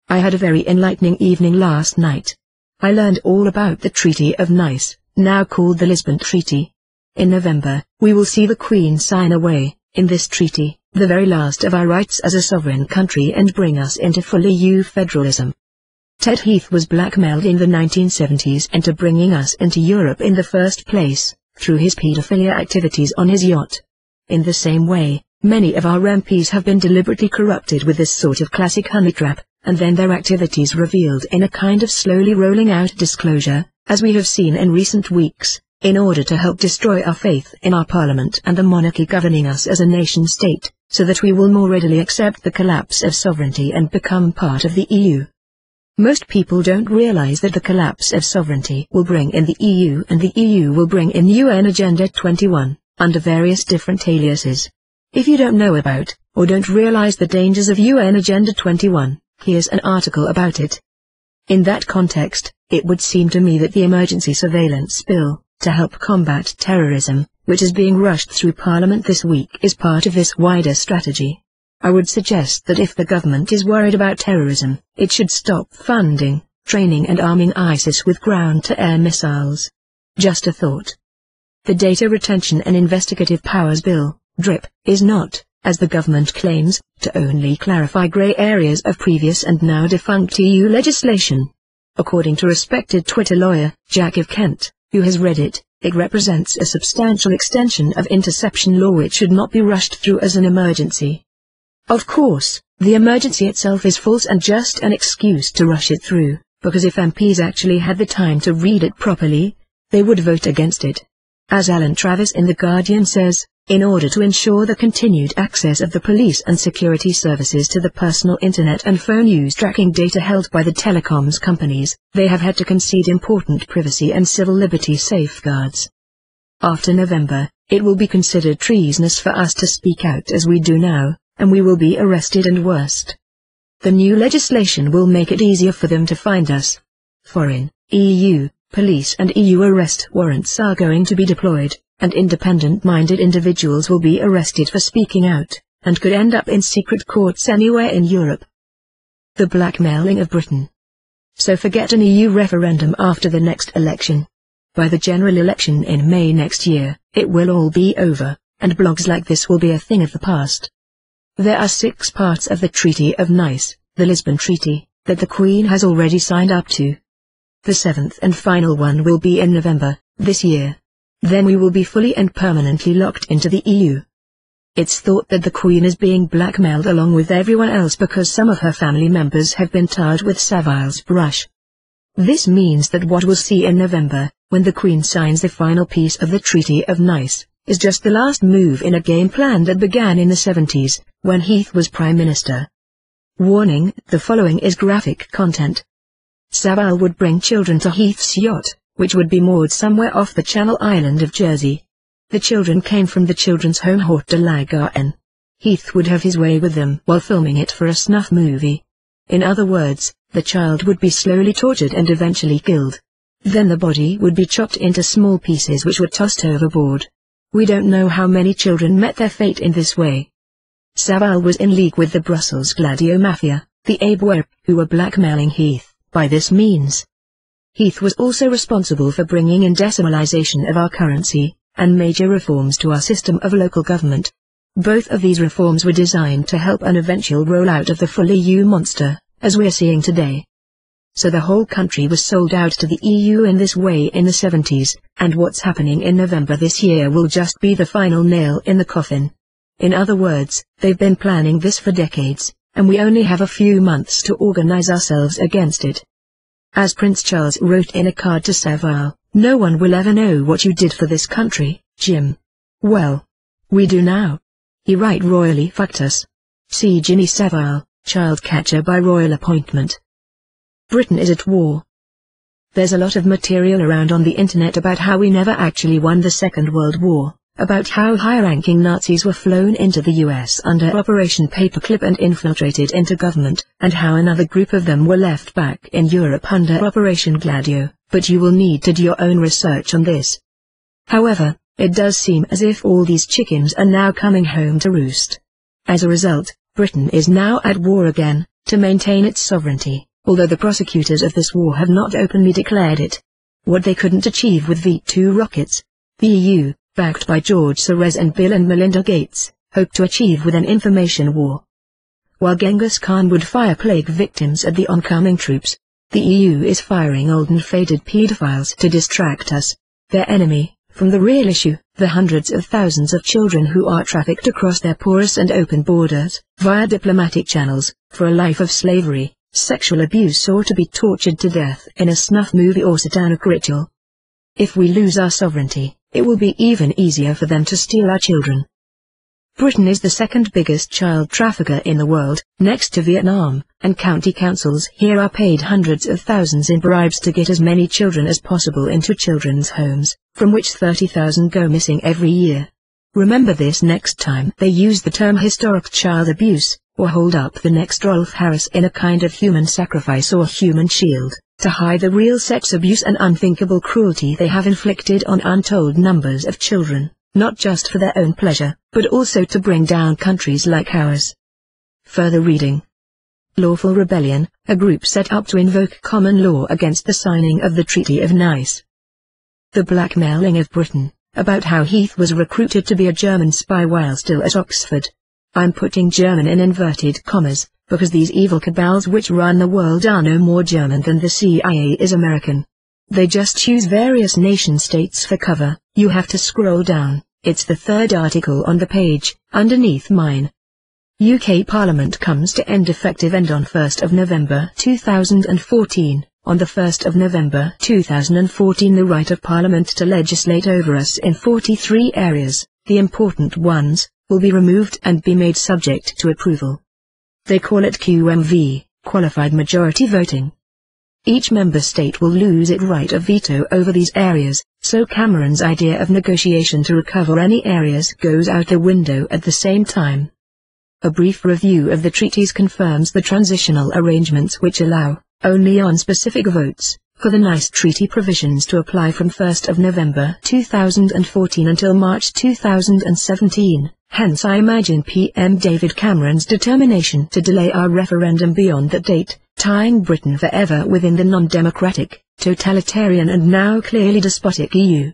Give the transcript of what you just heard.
I had a very enlightening evening last night. I learned all about the Treaty of Nice, now called the Lisbon Treaty. In November, we will see the Queen sign away, in this treaty, the very last of our rights as a sovereign country and bring us into full EU federalism. Ted Heath was blackmailed in the 1970s into bringing us into Europe in the first place, through his paedophilia activities on his yacht. In the same way, many of our MPs have been deliberately corrupted with this sort of classic honey trap, and then their activities revealed in a kind of slowly rolling out disclosure, as we have seen in recent weeks, in order to help destroy our faith in our parliament and the monarchy governing us as a nation-state, so that we will more readily accept the collapse of sovereignty and become part of the EU. Most people don't realize that the collapse of sovereignty will bring in the EU and the EU will bring in UN Agenda 21, under various different aliases. If you don't know about, or don't realize the dangers of UN Agenda 21, here's an article about it. In that context, it would seem to me that the Emergency Surveillance Bill, to help combat terrorism, which is being rushed through Parliament this week, is part of this wider strategy. I would suggest that if the government is worried about terrorism, it should stop funding, training and arming ISIS with ground-to-air missiles. Just a thought. The Data Retention and Investigative Powers Bill, DRIP, is not, as the government claims, to only clarify grey areas of previous and now defunct EU legislation. According to respected Twitter lawyer, Jack of Kent, who has read it, it represents a substantial extension of interception law which should not be rushed through as an emergency. Of course, the emergency itself is false and just an excuse to rush it through, because if MPs actually had the time to read it properly, they would vote against it. As Alan Travis in The Guardian says, in order to ensure the continued access of the police and security services to the personal internet and phone use tracking data held by the telecoms companies, they have had to concede important privacy and civil liberty safeguards. After November, it will be considered treasonous for us to speak out as we do now, and we will be arrested and worst. The new legislation will make it easier for them to find us. Foreign, EU, police and EU arrest warrants are going to be deployed, and independent-minded individuals will be arrested for speaking out, and could end up in secret courts anywhere in Europe. The blackmailing of Britain. So forget an EU referendum after the next election. By the general election in May next year, it will all be over, and blogs like this will be a thing of the past. There are 6 parts of the Treaty of Nice, the Lisbon Treaty, that the Queen has already signed up to. The 7th and final one will be in November, this year. Then we will be fully and permanently locked into the EU. It's thought that the Queen is being blackmailed along with everyone else because some of her family members have been tarred with Savile's brush. This means that what we'll see in November, when the Queen signs the final piece of the Treaty of Nice, is just the last move in a game plan that began in the 70s, when Heath was Prime Minister. Warning, the following is graphic content. Savile would bring children to Heath's yacht, which would be moored somewhere off the Channel Island of Jersey. The children came from the children's home Haute de la Garenne. Heath would have his way with them while filming it for a snuff movie. In other words, the child would be slowly tortured and eventually killed. Then the body would be chopped into small pieces which were tossed overboard. We don't know how many children met their fate in this way. Savile was in league with the Brussels Gladio Mafia, the Abwehr, who were blackmailing Heath, by this means. Heath was also responsible for bringing in decimalization of our currency, and major reforms to our system of local government. Both of these reforms were designed to help an eventual rollout of the full EU monster, as we're seeing today. So the whole country was sold out to the EU in this way in the 70s, and what's happening in November this year will just be the final nail in the coffin. In other words, they've been planning this for decades, and we only have a few months to organize ourselves against it. As Prince Charles wrote in a card to Savile, "No one will ever know what you did for this country, Jim." Well, we do now. He right royally fucked us. See Jimmy Savile, child catcher by royal appointment. Britain is at war. There's a lot of material around on the internet about how we never actually won the Second World War, about how high-ranking Nazis were flown into the US under Operation Paperclip and infiltrated into government, and how another group of them were left back in Europe under Operation Gladio, but you will need to do your own research on this. However, it does seem as if all these chickens are now coming home to roost. As a result, Britain is now at war again, to maintain its sovereignty, although the prosecutors of this war have not openly declared it. What they couldn't achieve with V-2 rockets, the EU, backed by George Soros and Bill and Melinda Gates, hoped to achieve with an information war. While Genghis Khan would fire plague victims at the oncoming troops, the EU is firing old and faded pedophiles to distract us, their enemy, from the real issue, the hundreds of thousands of children who are trafficked across their porous and open borders, via diplomatic channels, for a life of slavery, sexual abuse or to be tortured to death in a snuff movie or satanic ritual. If we lose our sovereignty, it will be even easier for them to steal our children. Britain is the second biggest child trafficker in the world, next to Vietnam, and county councils here are paid hundreds of thousands in bribes to get as many children as possible into children's homes, from which 30,000 go missing every year. Remember this next time they use the term historic child abuse, or hold up the next Rolf Harris in a kind of human sacrifice or human shield, to hide the real sex abuse and unthinkable cruelty they have inflicted on untold numbers of children, not just for their own pleasure, but also to bring down countries like ours. Further reading. Lawful Rebellion, a group set up to invoke common law against the signing of the Treaty of Nice. The blackmailing of Britain, about how Heath was recruited to be a German spy while still at Oxford. I'm putting German in inverted commas, because these evil cabals which run the world are no more German than the CIA is American. They just choose various nation-states for cover. You have to scroll down, it's the third article on the page, underneath mine. UK Parliament comes to end effective end on 1st of November 2014. On the 1st of November 2014 the right of Parliament to legislate over us in 43 areas, the important ones, will be removed and be made subject to approval. They call it QMV, qualified majority voting. Each member state will lose its right of veto over these areas, so Cameron's idea of negotiation to recover any areas goes out the window at the same time. A brief review of the treaties confirms the transitional arrangements which allow, only on specific votes, for the Nice Treaty provisions to apply from 1st of November 2014 until March 2017. Hence I imagine PM David Cameron's determination to delay our referendum beyond that date, tying Britain forever within the non-democratic, totalitarian and now clearly despotic EU.